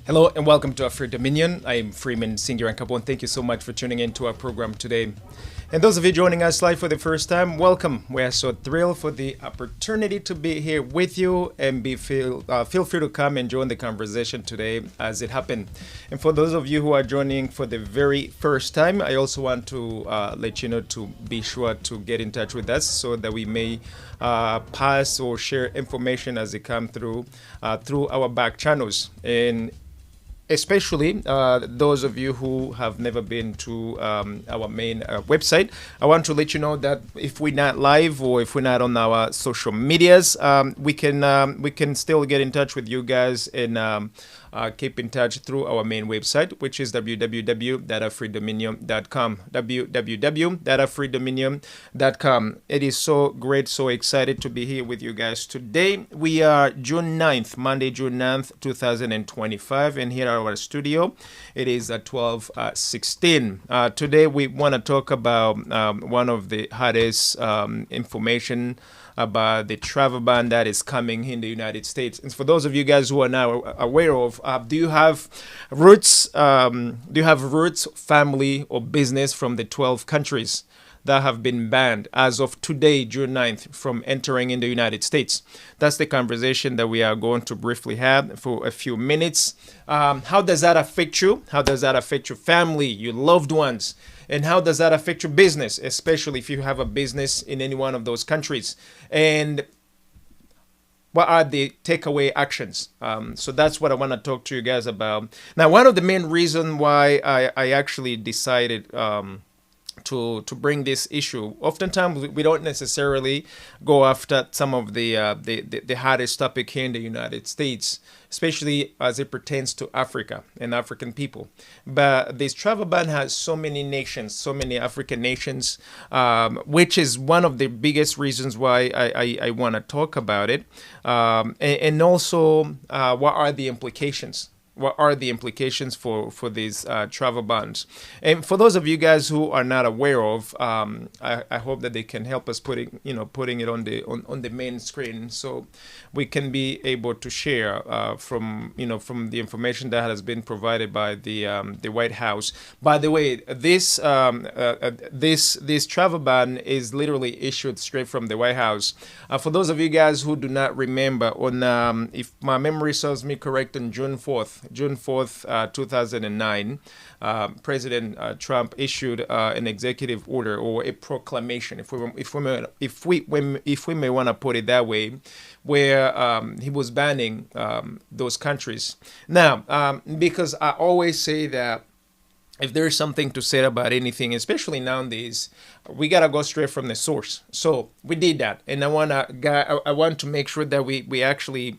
Hello and welcome to AfriDominion. I am Freeman Singira Kabon. Thank you so much for tuning in to our program today. And those of you joining us live for the first time, welcome. We are so thrilled for the opportunity to be here with you and feel free to come and join the conversation today as it happened. And for those of you who are joining for the very first time, I also want to let you know to be sure to get in touch with us so that we may pass or share information as it comes through our back channels. And especially those of you who have never been to our main website, I want to let you know that if we're not live or if we're not on our social medias, we can still get in touch with you guys and keep in touch through our main website, which is www.afridominion.com. www.afridominion.com. It is so great, so excited to be here with you guys today. We are June 9th, Monday, June 9th, 2025, and here at our studio, it is at 12:16. Today, we want to talk about one of the hottest information about the travel ban that is coming in the United States. And for those of you guys who are now aware of, do you have roots? Do you have roots, family, or business from the 12 countries that have been banned as of today, June 9th, from entering in the United States? That's the conversation that we are going to briefly have for a few minutes. How does that affect you? How does that affect your family, your loved ones? And how does that affect your business, especially if you have a business in any one of those countries? And what are the takeaway actions? So that's what I want to talk to you guys about. Now, one of the main reasons why I actually decided to bring this issue. Oftentimes, we don't necessarily go after some of the hottest topic here in the United States, especially as it pertains to Africa and African people. But this travel ban has so many nations, so many African nations, which is one of the biggest reasons why I want to talk about it. And also, what are the implications? What are the implications for these travel bans? And for those of you guys who are not aware of, I hope that they can help us putting it on the main screen so we can be able to share from the information that has been provided by the White House. By the way, this travel ban is literally issued straight from the White House. For those of you guys who do not remember, on if my memory serves me correct, on June 4th, 2009, President Trump issued an executive order or a proclamation, if we may want to put it that way, where he was banning those countries. Now, because I always say that if there is something to say about anything, especially nowadays, we gotta go straight from the source. So we did that, and I want to make sure that we actually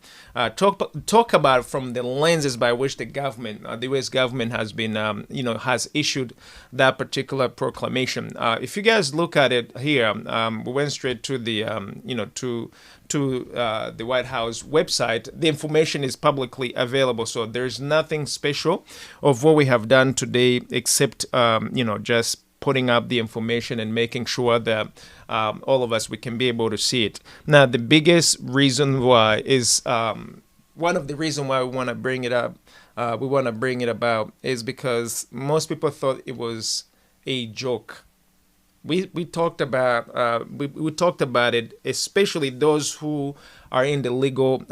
talk about it from the lenses by which the government, the U.S. government, has been has issued that particular proclamation. If you guys look at it here, we went straight to the the White House website. The information is publicly available, so there's nothing special of what we have done today except just putting up the information and making sure that all of us, we can be able to see it. Now, the biggest reason why is one of the reasons why we want to bring it up. We want to bring it about is because most people thought it was a joke. We talked about we talked about it, especially those who are in the legal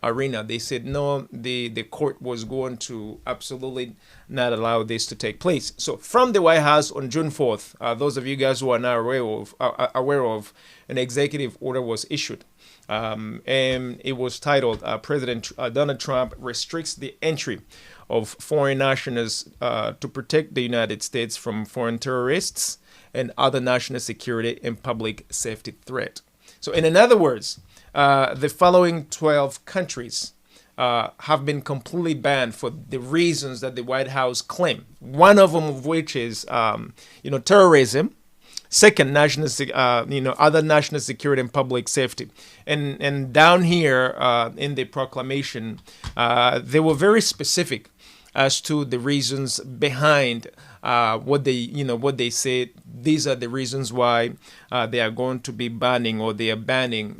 arena. They said no, the court was going to absolutely not allow this to take place. So from the White House on June 4th, those of you guys who are not aware of, an executive order was issued. And it was titled, President Donald Trump restricts the entry of foreign nationals to protect the United States from foreign terrorists and other national security and public safety threat. So in other words, the following 12 countries have been completely banned for the reasons that the White House claimed. One of them of which is, terrorism. Second, other national security and public safety. And down here in the proclamation, they were very specific as to the reasons behind what they say. These are the reasons why they are going to be banning, or they are banning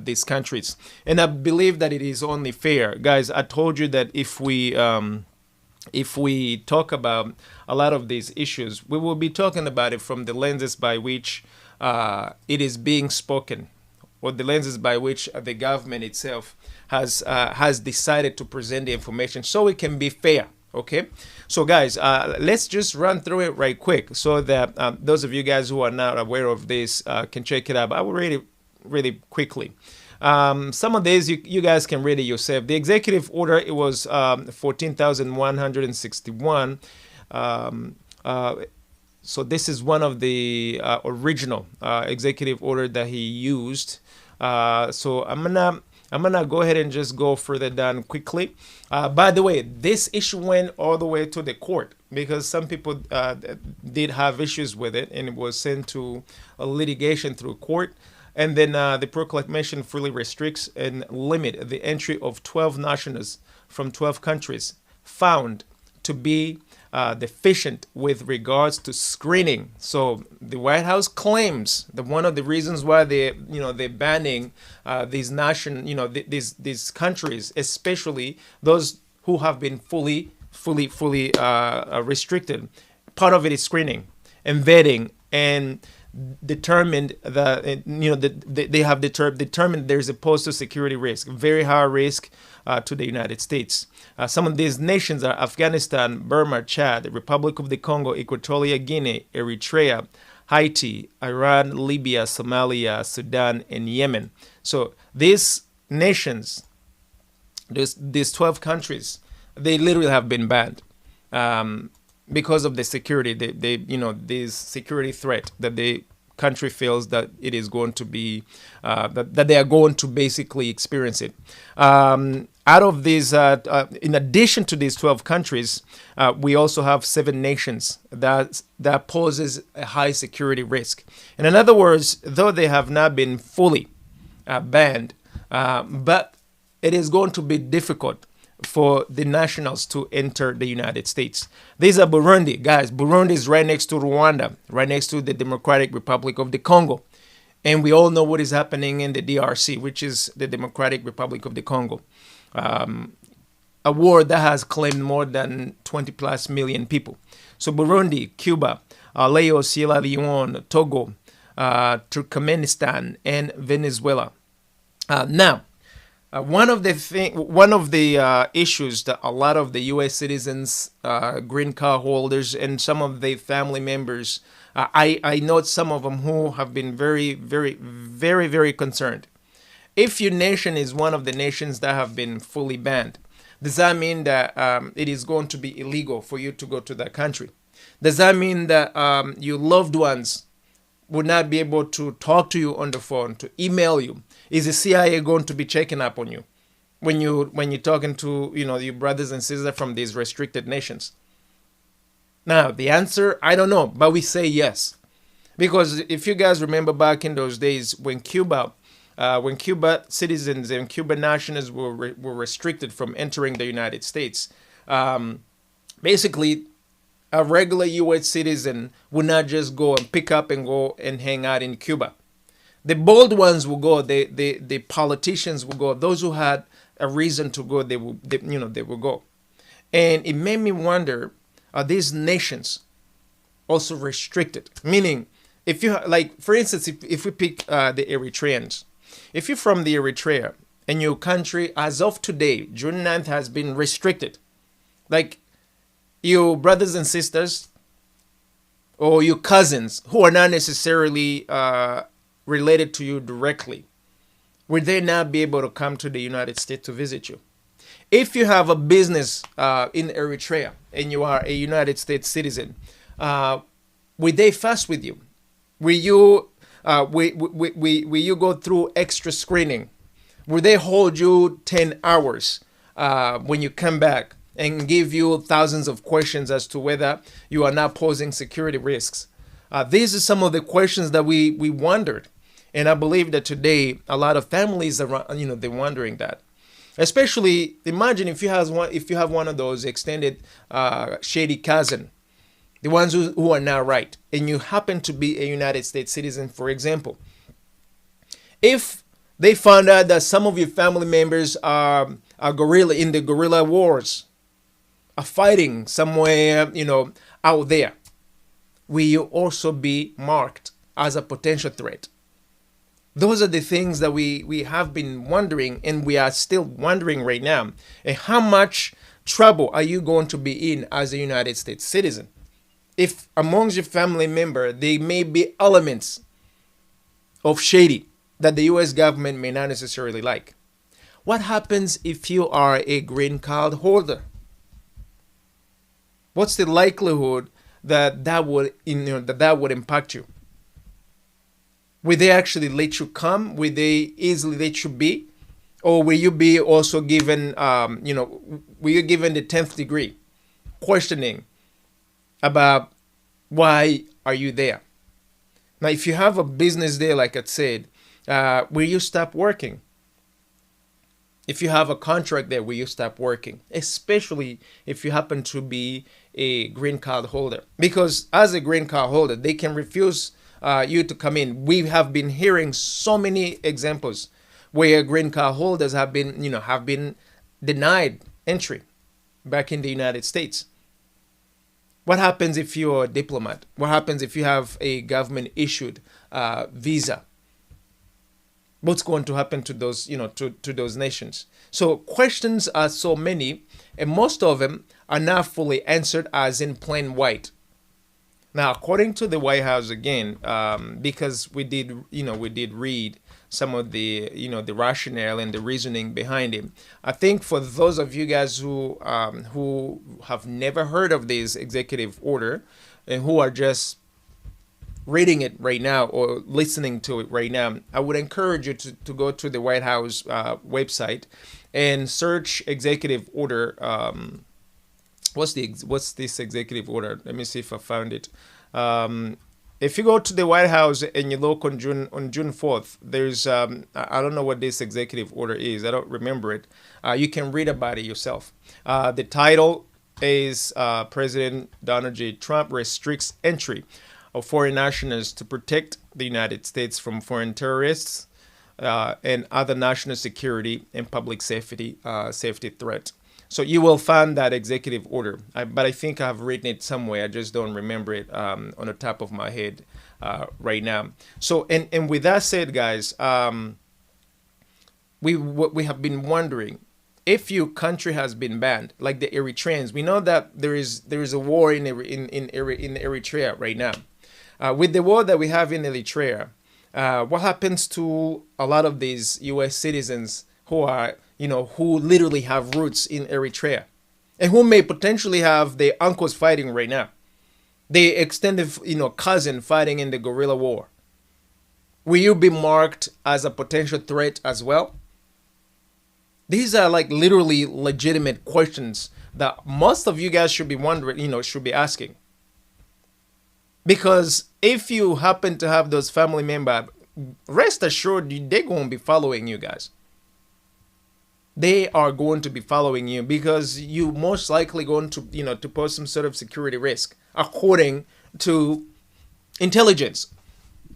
these countries. And I believe that it is only fair, guys. I told you that if we talk about a lot of these issues, we will be talking about it from the lenses by which it is being spoken, or the lenses by which the government itself has decided to present the information, so it can be fair. Okay, so guys, let's just run through it right quick, so that those of you guys who are not aware of this can check it out. I will read it really quickly. Some of these you guys can read it yourself. The executive order, it was 14,161. So this is one of the original executive order that he used. So I'm gonna go ahead and just go further down quickly. By the way, this issue went all the way to the court, because some people did have issues with it, and it was sent to a litigation through court. And then the proclamation fully restricts and limit the entry of 12 nationals from 12 countries found to be deficient with regards to screening. So the White House claims that one of the reasons why they're banning these these countries, especially those who have been fully restricted, part of it is screening and vetting, and determined that they have determined there's a postal security risk, very high risk to the United States. Some of these nations are Afghanistan, Burma, Chad, the Republic of the Congo, Equatorial Guinea, Eritrea, Haiti, Iran, Libya, Somalia, Sudan, and Yemen. So these nations, these 12 countries, they literally have been banned because of the security. This security threat that the country feels that it is going to be that they are going to basically experience it. Out of these, in addition to these 12 countries, we also have 7 nations that poses a high security risk. And in other words, though they have not been fully banned, but it is going to be difficult for the nationals to enter the United States. These are Burundi, guys. Burundi is right next to Rwanda, right next to the Democratic Republic of the Congo. And we all know what is happening in the DRC, which is the Democratic Republic of the Congo. A war that has claimed more than 20 plus million people. So Burundi, Cuba, Laos, Sierra Leone, Togo, Turkmenistan, and Venezuela. Now, one of the issues that a lot of the U.S. citizens, green card holders, and some of their family members, I know some of them who have been very, very, very, very concerned. If your nation is one of the nations that have been fully banned, does that mean that it is going to be illegal for you to go to that country? Does that mean that your loved ones would not be able to talk to you on the phone, to email you? Is the CIA going to be checking up on you when you're talking to your brothers and sisters from these restricted nations? Now, the answer, I don't know, but we say yes. Because if you guys remember back in those days when Cuba citizens and Cuban nationals were restricted from entering the United States, basically a regular U.S. citizen would not just go and pick up and go and hang out in Cuba. The bold ones will go. The politicians will go. Those who had a reason to go, they will go. And it made me wonder: are these nations also restricted? Meaning, if you for instance, if we pick the Eritreans, if you're from the Eritrea and your country, as of today, June 9th, has been restricted, like your brothers and sisters or your cousins who are not necessarily related to you directly, would they not be able to come to the United States to visit you? If you have a business in Eritrea and you are a United States citizen, will they fast with you? Will you go through extra screening? Will they hold you 10 hours when you come back and give you thousands of questions as to whether you are not posing security risks? These are some of the questions that we wondered. And I believe that today a lot of families are, they're wondering that. Especially, imagine if you have one of those extended shady cousin the ones who are not right, and you happen to be a United States citizen, for example, if they found out that some of your family members are guerrilla in the guerrilla wars, are fighting somewhere, out there, will you also be marked as a potential threat? Those are the things that we have been wondering, and we are still wondering right now. And how much trouble are you going to be in as a United States citizen if amongst your family member there may be elements of shady that the US government may not necessarily like? What happens if you are a green card holder? What's the likelihood that would impact you? Will they actually let you come? Will they easily let you be? Or will you be also given, will you given the 10th degree questioning about why are you there? Now, if you have a business there, like I said, will you stop working? If you have a contract there, will you stop working? Especially if you happen to be a green card holder. Because as a green card holder, they can refuse you to come in. We have been hearing so many examples where green card holders have been denied entry back in the United States. What happens if you're a diplomat? What happens if you have a government issued visa? What's going to happen to those, to those nations? So questions are so many, and most of them are not fully answered as in plain white. Now, according to the White House again, because we did read some of the, the rationale and the reasoning behind it. I think for those of you guys who have never heard of this executive order and who are just reading it right now or listening to it right now, I would encourage you to go to the White House website and search executive order. What's this executive order? Let me see if I found it. If you go to the White House and you look on June 4th, there's I don't know what this executive order is. I don't remember it. You can read about it yourself. The title is President Donald J. Trump restricts entry of foreign nationals to protect the United States from foreign terrorists and other national security and public safety threats. So you will find that executive order, but I think I've written it somewhere. I just don't remember it on the top of my head right now. So and with that said, guys, we have been wondering if your country has been banned, like the Eritreans. We know that there is a war in Eritrea right now. With the war that we have in Eritrea, what happens to a lot of these U.S. citizens who are, who literally have roots in Eritrea and who may potentially have their uncles fighting right now, their extended, cousin fighting in the guerrilla war? Will you be marked as a potential threat as well? These are like literally legitimate questions that most of you guys should be wondering, should be asking. Because if you happen to have those family members, rest assured they're going to be following you guys. They are going to be following you because you most likely going to, to pose some sort of security risk according to intelligence.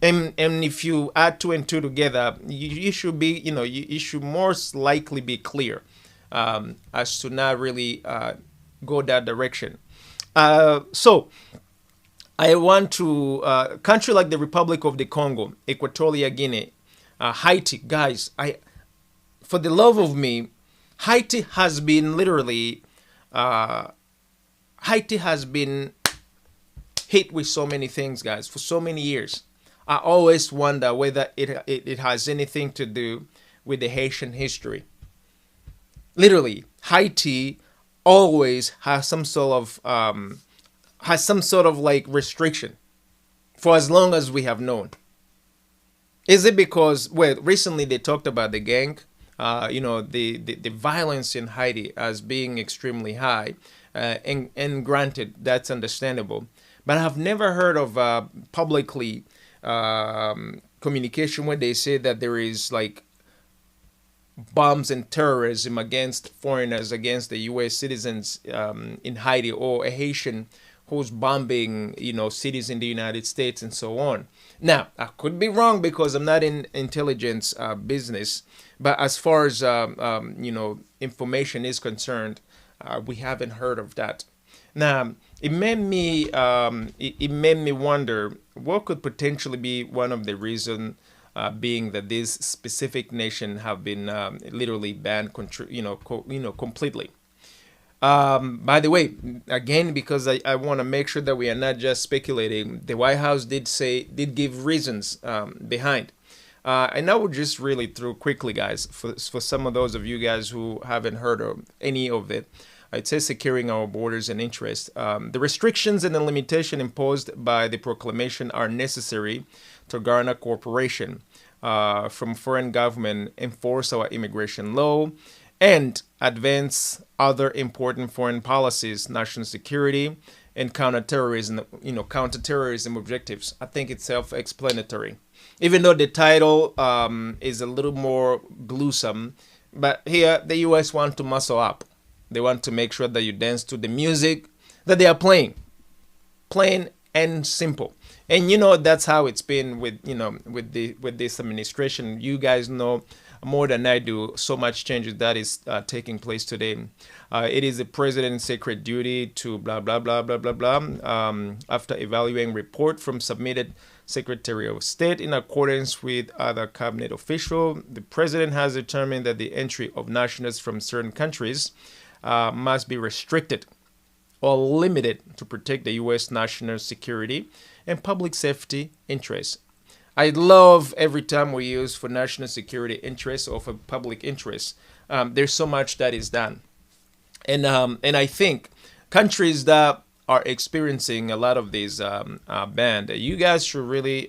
And if you add two and two together, you should be, you should most likely be clear as to not really go that direction. So I want to, country like the Republic of the Congo, Equatorial Guinea, Haiti, guys, for the love of me, Haiti has been literally, Haiti has been hit with so many things, guys, for so many years. I always wonder whether it has anything to do with the Haitian history. Literally, Haiti always has some sort of like restriction for as long as we have known. Is it because, recently they talked about the gang, the violence in Haiti as being extremely high, and granted, that's understandable. But I've never heard of publicly communication where they say that there is like bombs and terrorism against foreigners, against the U.S. citizens in Haiti, or a Haitian who's bombing, cities in the United States and so on. Now, I could be wrong because I'm not in intelligence business, but as far as information is concerned, we haven't heard of that. Now, it made me wonder what could potentially be one of the reasons, being that this specific nation have been literally banned, completely. By the way, again, because I want to make sure that we are not just speculating, the White House did give reasons behind. And I would just really through quickly, guys, for some of those of you guys who haven't heard of any of it. It says securing our borders and interests. The restrictions and the limitation imposed by the proclamation are necessary to garner cooperation from foreign government, enforce our immigration law, and advance other important foreign policies, national security, and counterterrorism objectives. I think it's self-explanatory, even though the title is a little more gruesome. But here, the U.S. want to muscle up. They want to make sure that you dance to the music that they are playing, plain and simple. And that's how it's been with this administration. You guys know more than I do so much changes that is taking place today. It is the president's sacred duty to blah blah blah blah blah blah. After evaluating report from submitted Secretary of State in accordance with other cabinet official, the president has determined that the entry of nationals from certain countries must be restricted or limited to protect the U.S. national security and public safety interests. I love every time we use for national security interests or for public interests. There's so much that is done, and I think countries that are experiencing a lot of these ban, you guys should really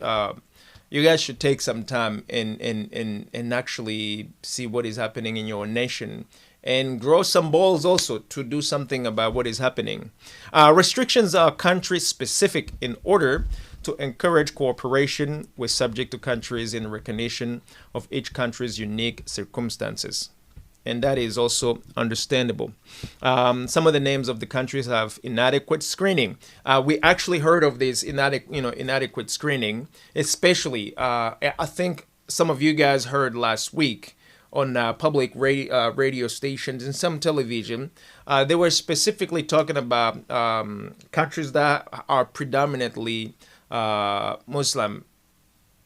take some time and actually see what is happening in your nation and grow some balls also to do something about what is happening. Restrictions are country specific in order to encourage cooperation with subject to countries in recognition of each country's unique circumstances. And that is also understandable. Some of the names of the countries have inadequate screening. We actually heard of this inadequate screening, especially I think some of you guys heard last week on public radio stations and some television. They were specifically talking about countries that are predominantly Muslim,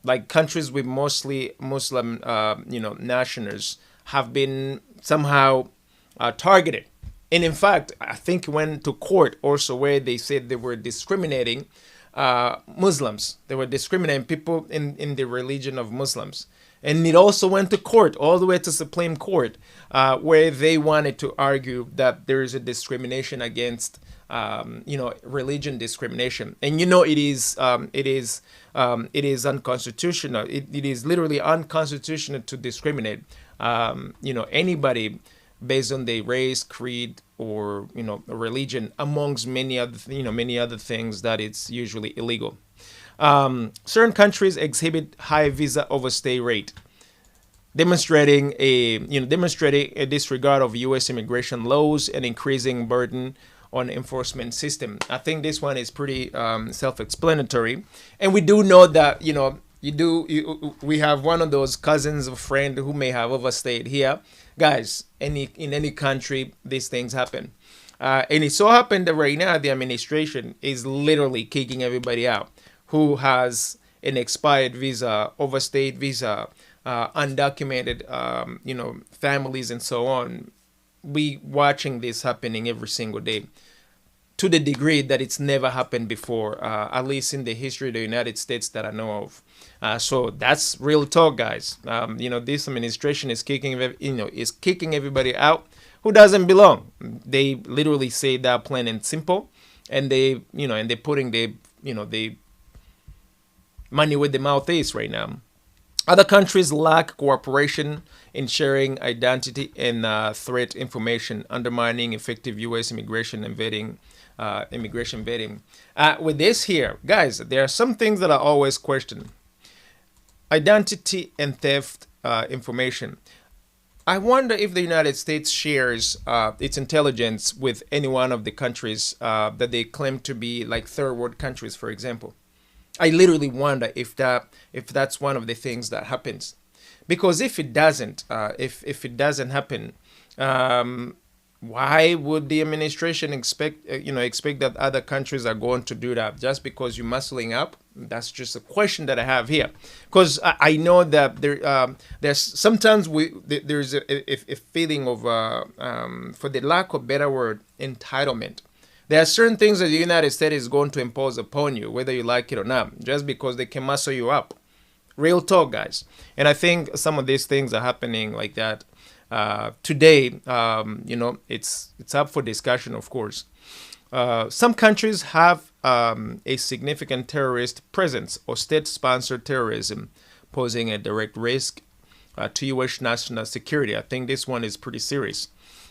like countries with mostly Muslim, nationals have been somehow targeted. And in fact, I think went to court also where they said they were discriminating Muslims. They were discriminating people in the religion of Muslims. And it also went to court, all the way to Supreme Court, where they wanted to argue that there is a discrimination against, religion discrimination. And it is unconstitutional. It is literally unconstitutional to discriminate, anybody based on their race, creed, or religion, amongst many other things that it's usually illegal. Certain countries exhibit high visa overstay rate, demonstrating a disregard of U.S. immigration laws and increasing burden on enforcement system. I think this one is pretty self-explanatory, and we do know that we have one of those cousins or friend who may have overstayed here. Guys, in any country, these things happen. And it so happened that right now the administration is literally kicking everybody out who has an expired visa, overstayed visa, undocumented, families and so on. We watching this happening every single day, to the degree that it's never happened before, at least in the history of the United States that I know of. So that's real talk, guys. This administration is kicking everybody out who doesn't belong. They literally say that plain and simple, and they're putting the money where the mouth is right now. Other countries lack cooperation in sharing identity and threat information, undermining effective U.S. immigration vetting. With this here, guys, there are some things that I always question. Identity and theft information. I wonder if the United States shares its intelligence with any one of the countries that they claim to be like third world countries, for example. I literally wonder if that's one of the things that happens, because if it doesn't, if it doesn't happen, um, why would the administration expect that other countries are going to do that just because you're muscling up? That's just a question that I have here, because I know that there's sometimes there's a feeling of for the lack of better word, entitlement. There are certain things that the United States is going to impose upon you, whether you like it or not, just because they can muscle you up. Real talk, guys. And I think some of these things are happening like that today. It's up for discussion, of course. Some countries have a significant terrorist presence or state-sponsored terrorism, posing a direct risk to U.S. national security. I think this one is pretty serious.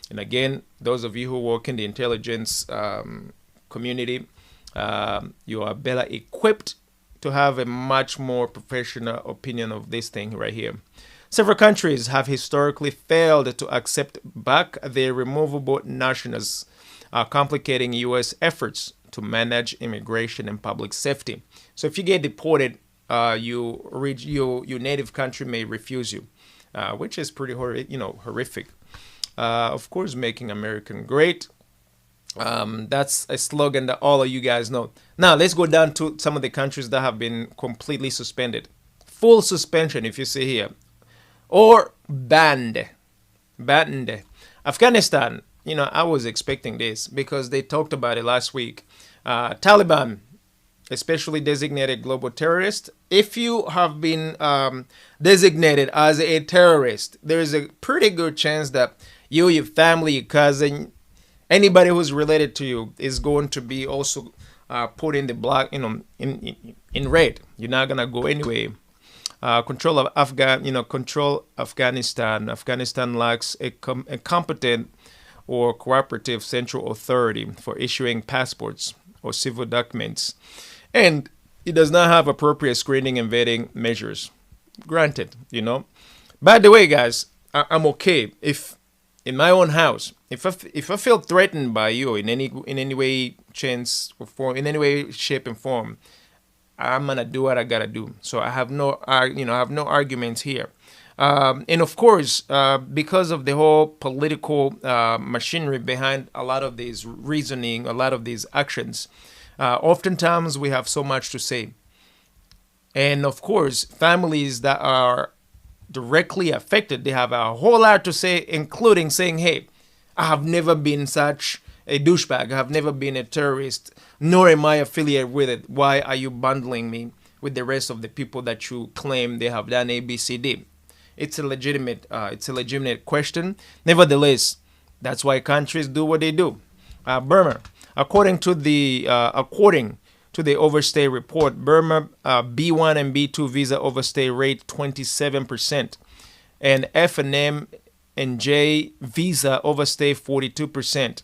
And again, those of you who work in the intelligence community, you are better equipped to have a much more professional opinion of this thing right here. Several countries have historically failed to accept back their removable nationals, complicating U.S. efforts to manage immigration and public safety. So if you get deported, your native country may refuse you, which is pretty horrific. Of course, making America great. That's a slogan that all of you guys know. Now, let's go down to some of the countries that have been completely suspended. Full suspension, if you see here. Or banned. Banned. Afghanistan, I was expecting this because they talked about it last week. Taliban, especially designated global terrorist. If you have been designated as a terrorist, there's a pretty good chance that you, your family, your cousin, anybody who's related to you is going to be also put in the black, in red. You're not gonna go anyway. Control of control Afghanistan. Afghanistan lacks a competent or cooperative central authority for issuing passports or civil documents, and it does not have appropriate screening and vetting measures. Granted, By the way, guys, I'm okay if in my own house, if I feel threatened by you in any way, chance or form, in any way, shape and form, I'm gonna do what I gotta do. So I have no arguments here. And of course, because of the whole political machinery behind a lot of these reasoning, a lot of these actions, oftentimes we have so much to say. And of course, families that are directly affected, they have a whole lot to say, including saying, hey, I have never been such a douchebag. I have never been a terrorist, nor am I affiliated with it. Why are you bundling me with the rest of the people that you claim they have done A, B, C, D? It's a legitimate question. Nevertheless, that's why countries do what they do. Burma, according to the overstay report, Burma B1 and B2 visa overstay rate 27%, and F&M and J visa overstay 42%.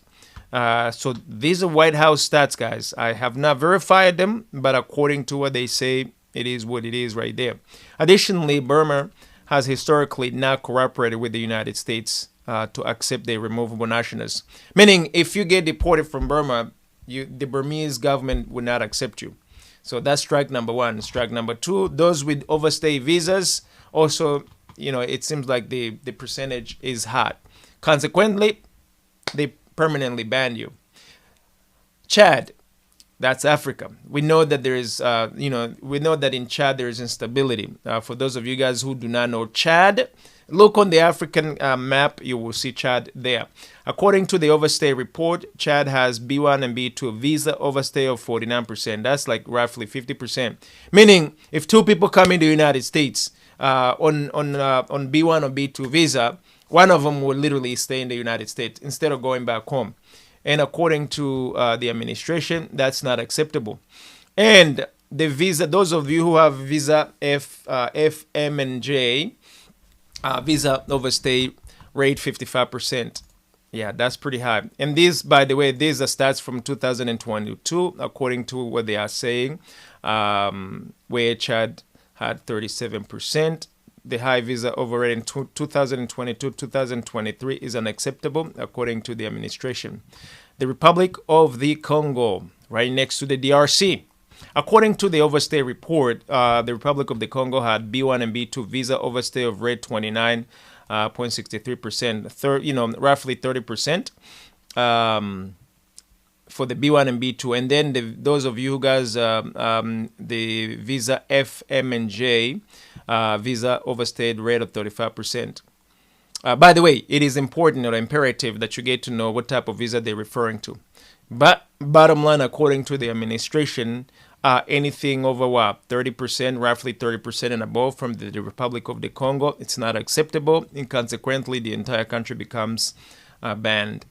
So these are White House stats, guys. I have not verified them, but according to what they say, it is what it is right there. Additionally, Burma has historically not cooperated with the United States to accept their removable nationals. Meaning, if you get deported from Burma, the Burmese government would not accept you. So that's strike number one. Strike number two, those with overstay visas, also, it seems like the percentage is high. Consequently, they permanently ban you. Chad, that's Africa. We know that there is, we know that in Chad there is instability. For those of you guys who do not know Chad, look on the African map, you will see Chad there. According to the overstay report, Chad has B1 and B2 visa overstay of 49%. That's like roughly 50%. Meaning, if two people come into the United States on B1 or B2 visa, one of them will literally stay in the United States instead of going back home. And according to the administration, that's not acceptable. And the visa, those of you who have visa F, M, and J, visa overstay rate 55%. Yeah, that's pretty high. And these, by the way, these are stats from 2022, according to what they are saying, where Chad had 37%, the high visa overrate in 2022-2023 is unacceptable, according to the administration. The Republic of the Congo, right next to the DRC. According to the overstay report, the Republic of the Congo had B1 and B2 visa overstay of rate 29.63%, roughly 30%. For the B1 and B2, and then those of you guys, the visa F, M, and J, visa overstayed rate of 35%. By the way, it is important or imperative that you get to know what type of visa they're referring to. But bottom line, according to the administration, anything over 30%, roughly 30% and above from the Republic of the Congo, it's not acceptable, and consequently, the entire country becomes banned.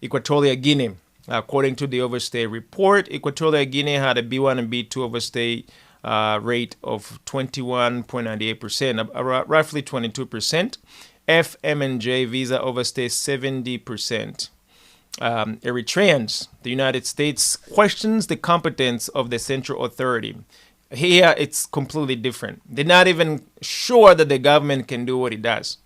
Equatorial Guinea. According to the overstay report, Equatorial Guinea had a B1 and B2 overstay rate of 21.98%, roughly 22%. F, M, and J visa overstay 70%. Eritreans, the United States questions the competence of the Central Authority. Here, it's completely different. They're not even sure that the government can do what it does.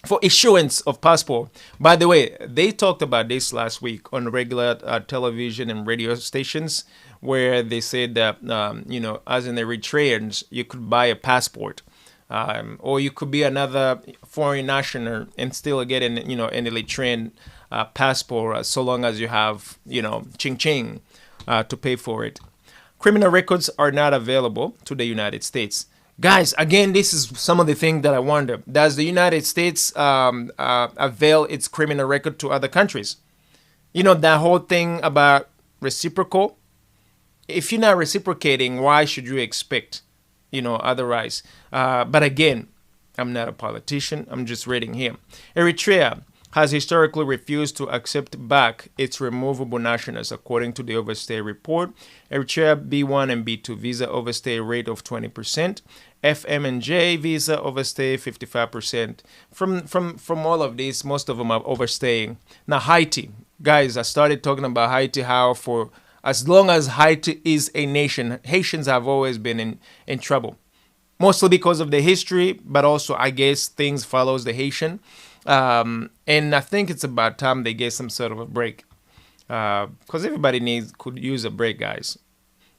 For issuance of passport. By the way, they talked about this last week on regular television and radio stations, where they said that, as in Eritreans, you could buy a passport, or you could be another foreign national and still get an Eritrean passport, so long as you have, ching to pay for it. Criminal records are not available to the United States. Guys, again, this is some of the things that I wonder. Does the United States avail its criminal record to other countries? That whole thing about reciprocal. If you're not reciprocating, why should you expect, otherwise? But again, I'm not a politician. I'm just reading here. Eritrea has historically refused to accept back its removable nationals, according to the overstay report. Eritrea B1 and B2 visa overstay rate of 20%. F, M, and J visa overstay 55%. From all of these, most of them are overstaying. Now, Haiti. Guys, I started talking about Haiti, how for as long as Haiti is a nation, Haitians have always been in trouble. Mostly because of the history, but also, I guess, things follows the Haitian. And I think it's about time they get some sort of a break, because everybody could use a break, guys,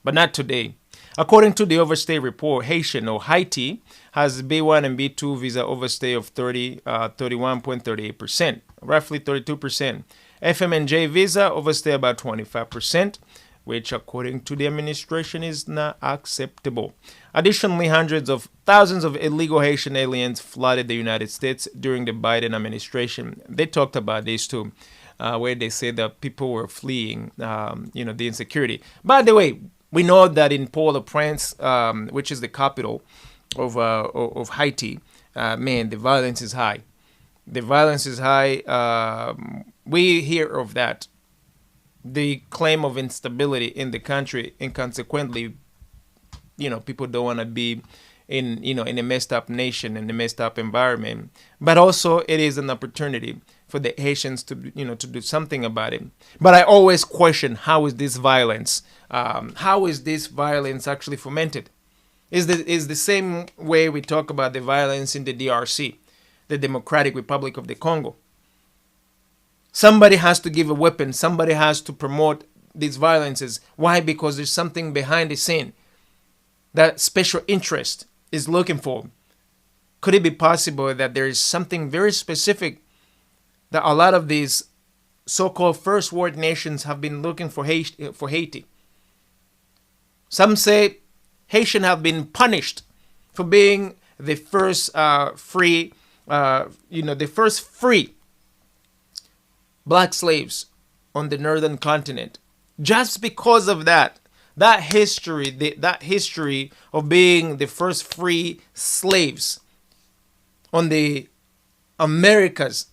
but not today. According to the overstay report, Haiti has B1 and B2 visa overstay of 31.38%, roughly 32%. FM and J visa overstay about 25%, which according to the administration is not acceptable. Additionally, hundreds of thousands of illegal Haitian aliens flooded the United States during the Biden administration. They talked about this too, where they said that people were fleeing, the insecurity. By the way, we know that in Port-au-Prince, which is the capital of Haiti, the violence is high. The violence is high. We hear of that. The claim of instability in the country, and consequently, people don't want to be in a messed up nation, in a messed up environment. But also, it is an opportunity for the Haitians to do something about it. But I always question, how is this violence? How is this violence actually fomented? Is the same way we talk about the violence in the DRC, the Democratic Republic of the Congo. Somebody has to give a weapon. Somebody has to promote these violences. Why? Because there's something behind the scene that special interest is looking for. Could it be possible that there is something very specific that a lot of these so-called first world nations have been looking for Haiti? Some say Haitians have been punished for being the first free black slaves on the northern continent. Just because of that history of being the first free slaves on the America's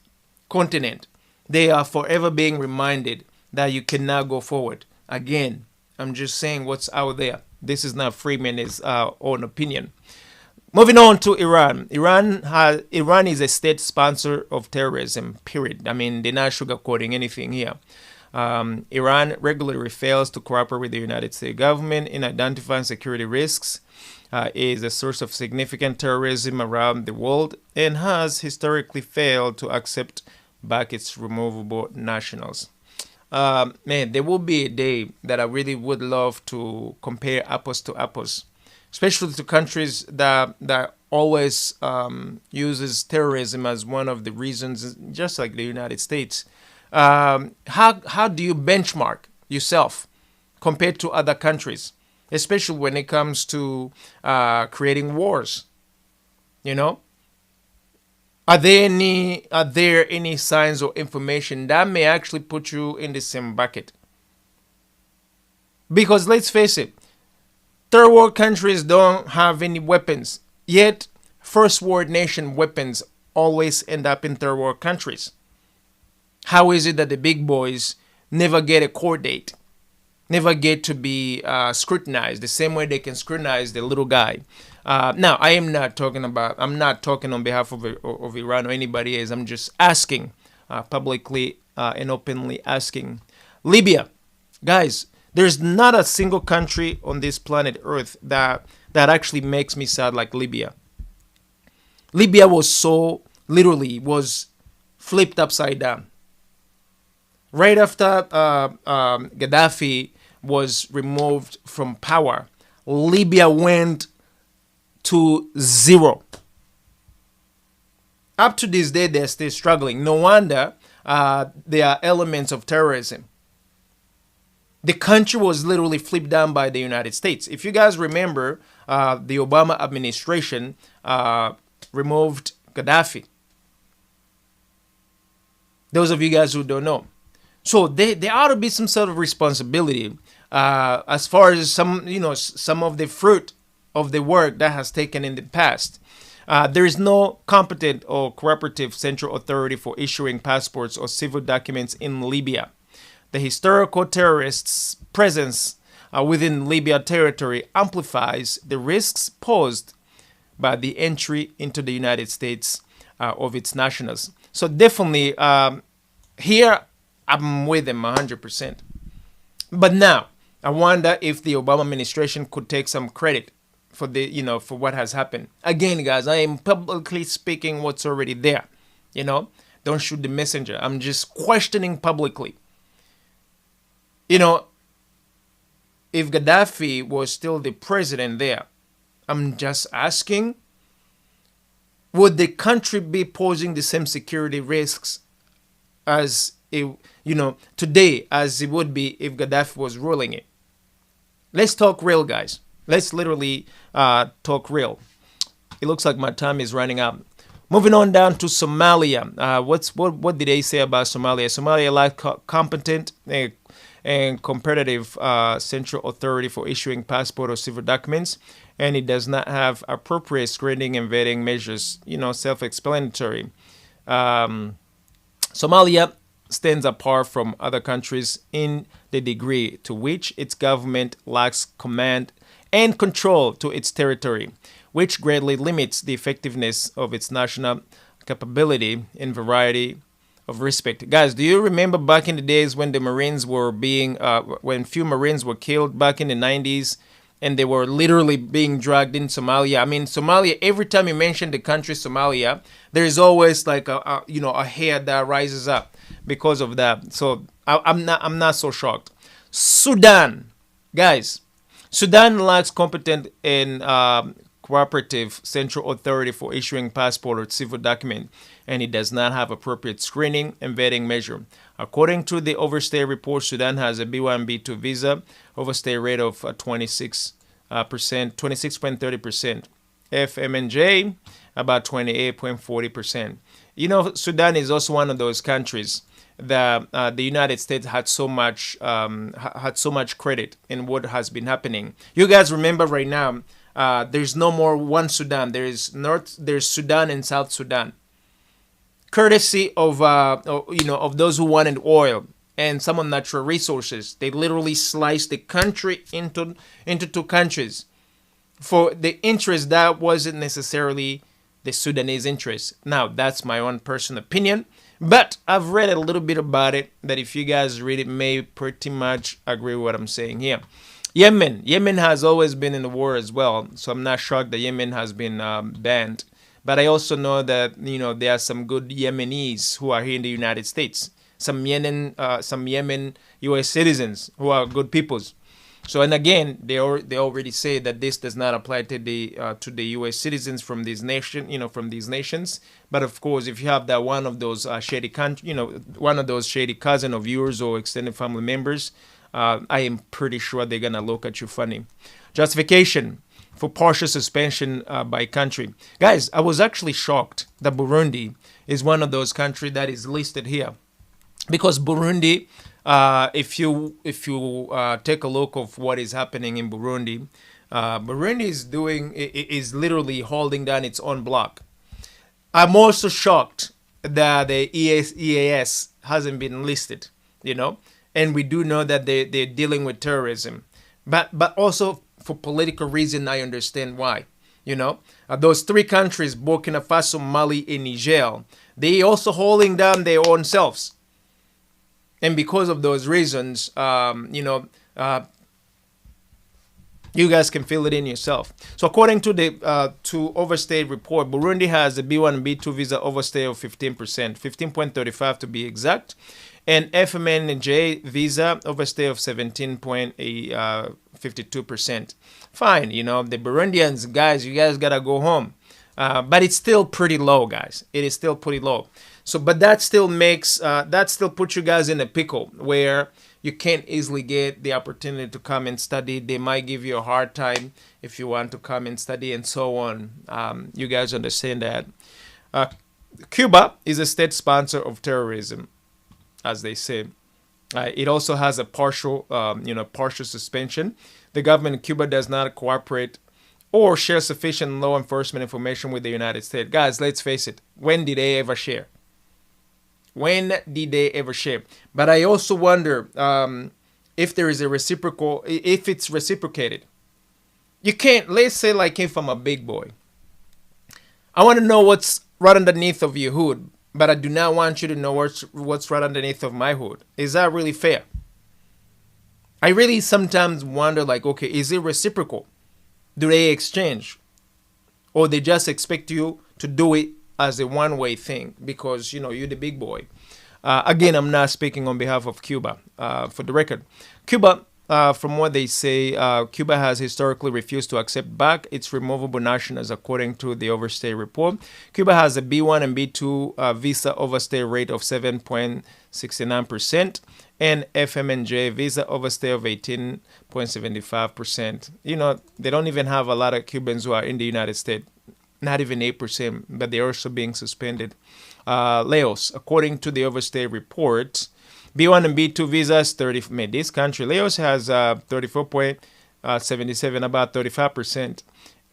continent, they are forever being reminded that you cannot go forward. Again, I'm just saying what's out there. This is not Freeman's own opinion. Moving on to Iran. Iran is a state sponsor of terrorism, period. I mean, they're not sugarcoating anything here. Iran regularly fails to cooperate with the United States government in identifying security risks, is a source of significant terrorism around the world, and has historically failed to accept back its removable nationals. Man, there will be a day that I really would love to compare apples to apples, especially to countries that always uses terrorism as one of the reasons, just like the United States. How do you benchmark yourself compared to other countries, especially when it comes to creating wars? You know, are there any signs or information that may actually put you in the same bucket? Because let's face it, third world countries don't have any weapons, yet first world nation weapons always end up in third world countries. How is it that the big boys never get a court date, never get to be scrutinized the same way they can scrutinize the little guy? Now, I'm not talking on behalf of Iran or anybody else. I'm just asking publicly and openly asking. Libya, guys, there's not a single country on this planet Earth that actually makes me sad like Libya. Libya was flipped upside down. Right after Gaddafi was removed from power, Libya went to zero. Up to this day, they're still struggling. No wonder there are elements of terrorism. The country was literally flipped down by the United States. If you guys remember, the Obama administration removed Gaddafi. Those of you guys who don't know. So there ought to be some sort of responsibility as far as some of the fruit of the work that has taken in the past. There is no competent or cooperative central authority for issuing passports or civil documents in Libya. The historical terrorists' presence within Libya territory amplifies the risks posed by the entry into the United States of its nationals. So definitely here I'm with them 100%. But now I wonder if the Obama administration could take some credit for for what has happened. Again, guys, I am publicly speaking what's already there. Don't shoot the messenger. I'm just questioning publicly. If Gaddafi was still the president there, I'm just asking, would the country be posing the same security risks as today as it would be if Gaddafi was ruling it? Let's talk real, guys. Let's literally talk real. It looks like my time is running out. Moving on down to Somalia. What did they say about Somalia? Somalia lacks competent and competitive central authority for issuing passport or civil documents, and it does not have appropriate screening and vetting measures. Self-explanatory. Somalia stands apart from other countries in the degree to which its government lacks command and control to its territory, which greatly limits the effectiveness of its national capability in variety of respect. Guys, do you remember back in the days when the Marines were when few Marines were killed back in the 90s, and they were literally being dragged in Somalia? I mean, Somalia, every time you mention the country Somalia, there is always like a hair that rises up because of that. So I'm not so shocked. Sudan, guys, Sudan lacks competent and cooperative central authority for issuing passport or civil document, and it does not have appropriate screening and vetting measure. According to the overstay report, Sudan has a B1 B2 visa overstay rate of 26.30%. FMNJ about 28.40%. Sudan is also one of those countries that the United States had so much credit in what has been happening. You guys remember right now, there's no more one Sudan. There's Sudan and South Sudan, courtesy of those who wanted oil and some of natural resources. They literally sliced the country into two countries for the interest that wasn't necessarily the Sudanese interests. Now, that's my own personal opinion, but I've read a little bit about it that if you guys read it, may pretty much agree with what I'm saying here. Yemen has always been in the war as well, so I'm not shocked that Yemen has been banned. But I also know that there are some good Yemenis who are here in the United States, some Yemen U.S. citizens who are good peoples. So, and again, they already say that this does not apply to the U.S. citizens from these nations. But of course, if you have that one of those shady one of those shady cousin of yours or extended family members, I am pretty sure they're gonna look at you funny. Justification for partial suspension by country, guys. I was actually shocked that Burundi is one of those countries that is listed here, because Burundi. If you take a look of what is happening in Burundi, Burundi is literally holding down its own block. I'm also shocked that the EAS hasn't been listed, and we do know that they're dealing with terrorism, but also for political reason. I understand why. Those three countries, Burkina Faso, Mali, and Niger, they also holding down their own selves. And because of those reasons, you guys can fill it in yourself. So according to the overstay report, Burundi has a B1 and B2 visa overstay of 15%, 15.35 to be exact, and FMNJ visa overstay of 17.52%. Fine, the Burundians, guys, you guys gotta go home. But it's still pretty low, guys. It is still pretty low. So, but that still puts you guys in a pickle where you can't easily get the opportunity to come and study. They might give you a hard time if you want to come and study and so on. You guys understand that. Cuba is a state sponsor of terrorism, as they say. It also has a partial suspension. The government of Cuba does not cooperate or share sufficient law enforcement information with the United States. Guys, let's face it. When did they ever share? When did they ever share? But I also wonder if there is if it's reciprocated. You can't, let's say like if I'm a big boy. I want to know what's right underneath of your hood, but I do not want you to know what's right underneath of my hood. Is that really fair? I really sometimes wonder like, okay, is it reciprocal? Do they exchange? Or they just expect you to do it as a one-way thing because, you're the big boy. Again, I'm not speaking on behalf of Cuba. For the record, Cuba, from what they say, Cuba has historically refused to accept back its removable nationals, according to the overstay report. Cuba has a B1 and B2 visa overstay rate of 7.69%. and FMNJ visa overstay of 18.75%. They don't even have a lot of Cubans who are in the United States, not even 8%, but they're also being suspended. Laos, according to the overstay report, B1 and B2 visas, this country, Laos has 34.77, about 35%.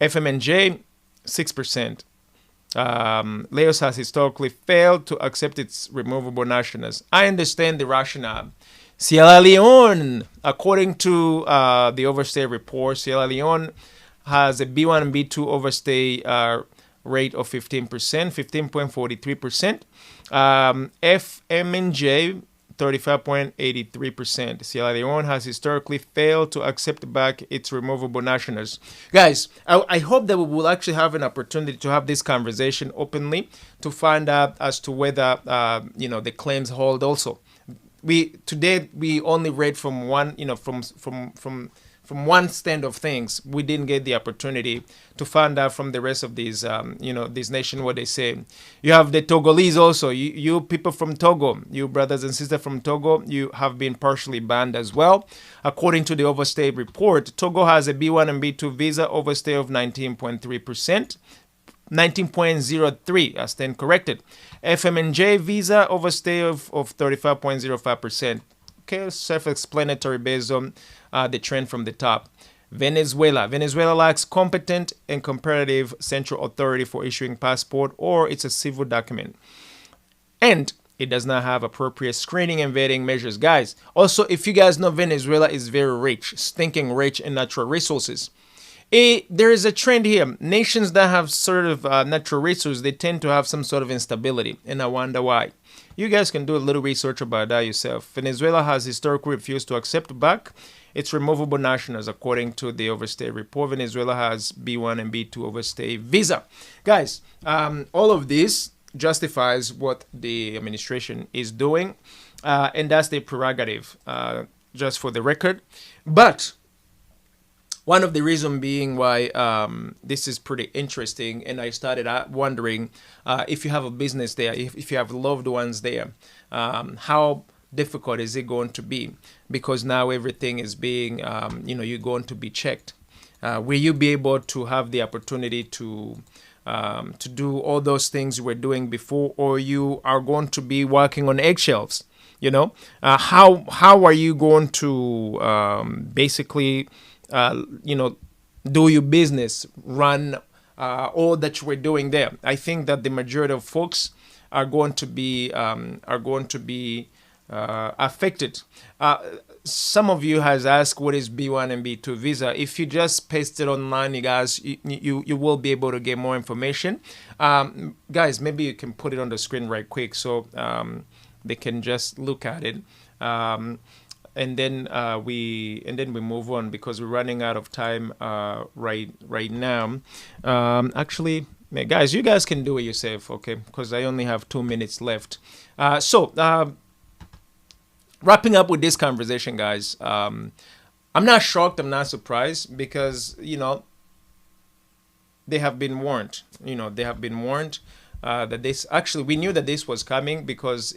FMNJ, 6%. Laos has historically failed to accept its removable nationals. I understand the rationale. Sierra Leone, according to the overstay report, Sierra Leone has a B1 and B2 overstay rate of 15%, 15.43%. FMNJ, 35.83%. Sierra Leone has historically failed to accept back its removable nationals. Guys, I hope that we will actually have an opportunity to have this conversation openly to find out as to whether the claims hold also. Today we only read from one, from one stand of things. We didn't get the opportunity to find out from the rest of these, this nation what they say. You have the Togolese also. You people from Togo, you brothers and sisters from Togo, you have been partially banned as well. According to the overstay report, Togo has a B1 and B2 visa overstay of 19.3%. 19.03, I stand corrected. FMNJ visa overstay of 35.05%. Okay, self-explanatory based on the trend from the top. Venezuela lacks competent and comparative central authority for issuing passport, or it's a civil document. And it does not have appropriate screening and vetting measures. Guys, also, if you guys know, Venezuela is very rich, stinking rich in natural resources. There is a trend here. Nations that have sort of natural resources, they tend to have some sort of instability, and I wonder why. You guys can do a little research about that yourself. Venezuela has historically refused to accept back its removable nationals, according to the overstay report. Venezuela has B1 and B2 overstay visa. Guys, all of this justifies what the administration is doing, and that's their prerogative, just for the record. But one of the reasons being why this is pretty interesting, and I started wondering if you have a business there, if you have loved ones there, how difficult is it going to be? Because now everything is being, you're going to be checked. Will you be able to have the opportunity to do all those things you were doing before, or you are going to be walking on eggshells? How are you going to basically do your business, run all that you were doing there? I think that the majority of folks are going to be affected. Some of you has asked what is B1 and B2 visa. If you just paste it online, you guys, you will be able to get more information. Guys, maybe you can put it on the screen right quick so they can just look at it. And then we move on, because we're running out of time right now. Actually, guys, you guys can do it yourself, okay? Because I only have 2 minutes left. Wrapping up with this conversation, guys. I'm not shocked. I'm not surprised, because they have been warned. They have been warned. That this, actually, we knew that this was coming, because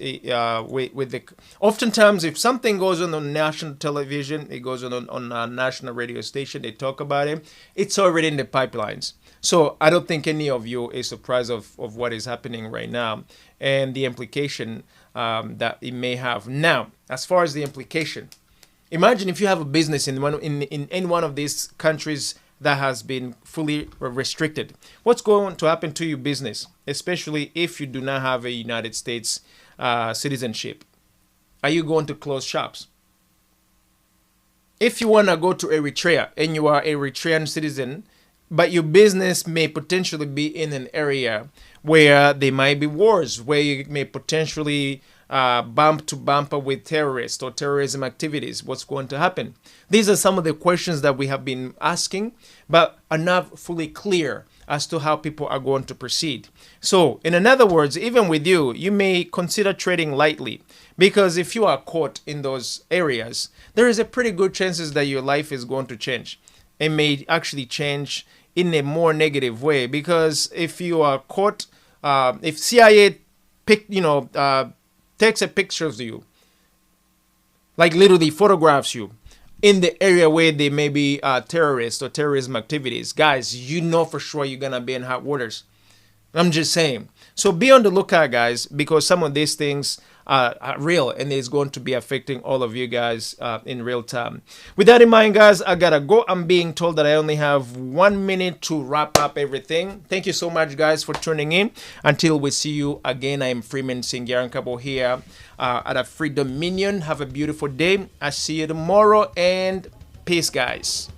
oftentimes if something goes on national television, it goes on a national radio station, they talk about it, it's already in the pipelines. So I don't think any of you is surprised of what is happening right now, and the implication that it may have. Now, as far as the implication, imagine if you have a business in any one of these countries that has been fully restricted. What's going to happen to your business, especially if you do not have a United States citizenship? Are you going to close shops? If you want to go to Eritrea and you are an Eritrean citizen, but your business may potentially be in an area where there might be wars, where you may potentially bump to bumper with terrorists or terrorism activities, what's going to happen? These are some of the questions that we have been asking, but are not fully clear as to how people are going to proceed. So, in other words, even with you, you may consider trading lightly, because if you are caught in those areas, there is a pretty good chances that your life is going to change. It may actually change in a more negative way, because if you are caught, if CIA takes a picture of you, like literally photographs you in the area where there may be terrorists or terrorism activities, guys, for sure you're gonna be in hot waters. I'm just saying. So be on the lookout, guys, because some of these things are real, and it's going to be affecting all of you guys in real time. With that in mind, guys, I gotta go. I'm being told that I only have 1 minute to wrap up everything. Thank you so much, guys, for tuning in. Until we see you again, I am Freeman Singyaran here at AfriDominion. Have a beautiful day. I'll see you tomorrow, and peace, guys.